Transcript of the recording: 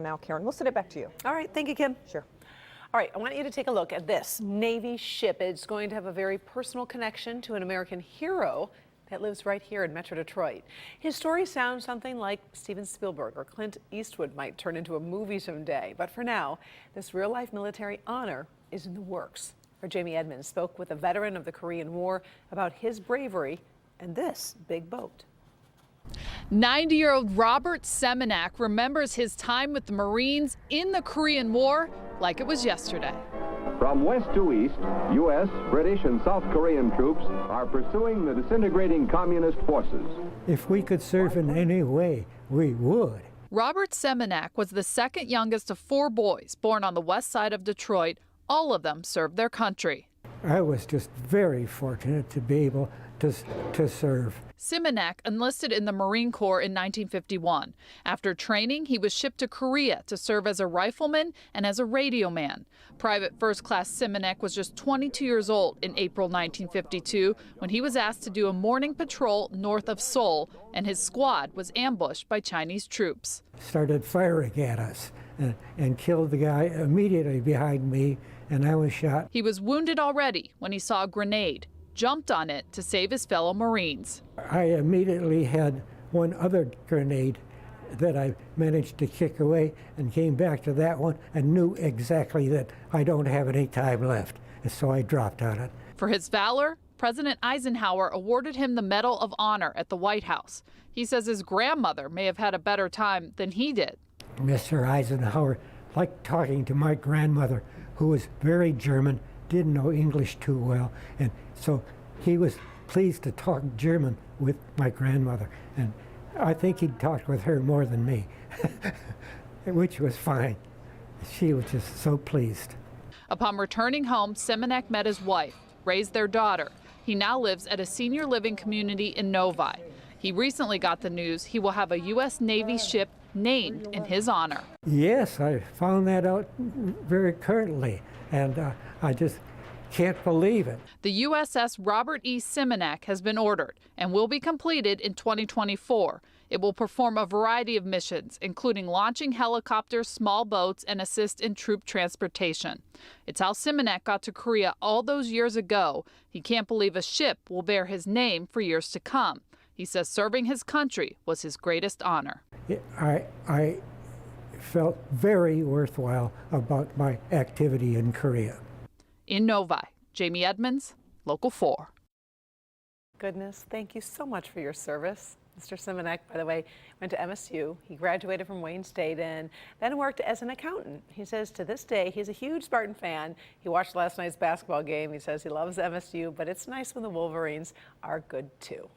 Now, Karen, we'll send it back to you. All right, thank you, Kim. Sure. All right, I want you to take a look at this Navy ship. It's going to have a very personal connection to an American hero that lives right here in Metro Detroit. His story sounds something like Steven Spielberg or Clint Eastwood might turn into a movie someday. But for now, this real-life military honor is in the works. Our Jamie Edmonds spoke with a veteran of the Korean War about his bravery and this big boat. 90-year-old Robert Semenak remembers his time with the Marines in the Korean War like it was yesterday. From west to east, U.S., British, and South Korean troops are pursuing the disintegrating communist forces. If we could serve in any way, we would. Robert Semenak was the second youngest of 4 boys born on the west side of Detroit. All of them served their country. I was just very fortunate to be able to serve. Semenak enlisted in the Marine Corps in 1951. After training, he was shipped to Korea to serve as a rifleman and as a radio man. Private First Class Semenak was just 22 years old in April 1952 when he was asked to do a morning patrol north of Seoul, and his squad was ambushed by Chinese troops. Started firing at us and killed the guy immediately behind me, and I was shot. He was wounded already when he saw a grenade, jumped on it to save his fellow Marines. I immediately had one other grenade that I managed to kick away and came back to that one and knew exactly that I don't have any time left, and so I dropped on it. For his valor, President Eisenhower awarded him the Medal of Honor at the White House. He says his grandmother may have had a better time than he did. Mr. Eisenhower liked talking to my grandmother, who was very German, didn't know English too well, and so he was pleased to talk German with my grandmother, and I think he talked with her more than me, which was fine. She was just so pleased. Upon returning home, Semenak met his wife, raised their daughter. He now lives at a senior living community in Novi. He recently got the news he will have a U.S. Navy ship named in his honor. Yes, I found that out very currently, and I just can't believe it. The USS Robert E. Semenak has been ordered and will be completed in 2024. It will perform a variety of missions, including launching helicopters, small boats, and assist in troop transportation. It's how Semenak got to Korea all those years ago. He can't believe a ship will bear his name for years to come. He says serving his country was his greatest honor. I felt very worthwhile about my activity in Korea. In Novi, Jamie Edmonds, Local 4. Goodness, thank you so much for your service. Mr. Semenak, by the way, went to MSU. He graduated from Wayne State and then worked as an accountant. He says to this day he's a huge Spartan fan. He watched last night's basketball game. He says he loves MSU, but it's nice when the Wolverines are good too.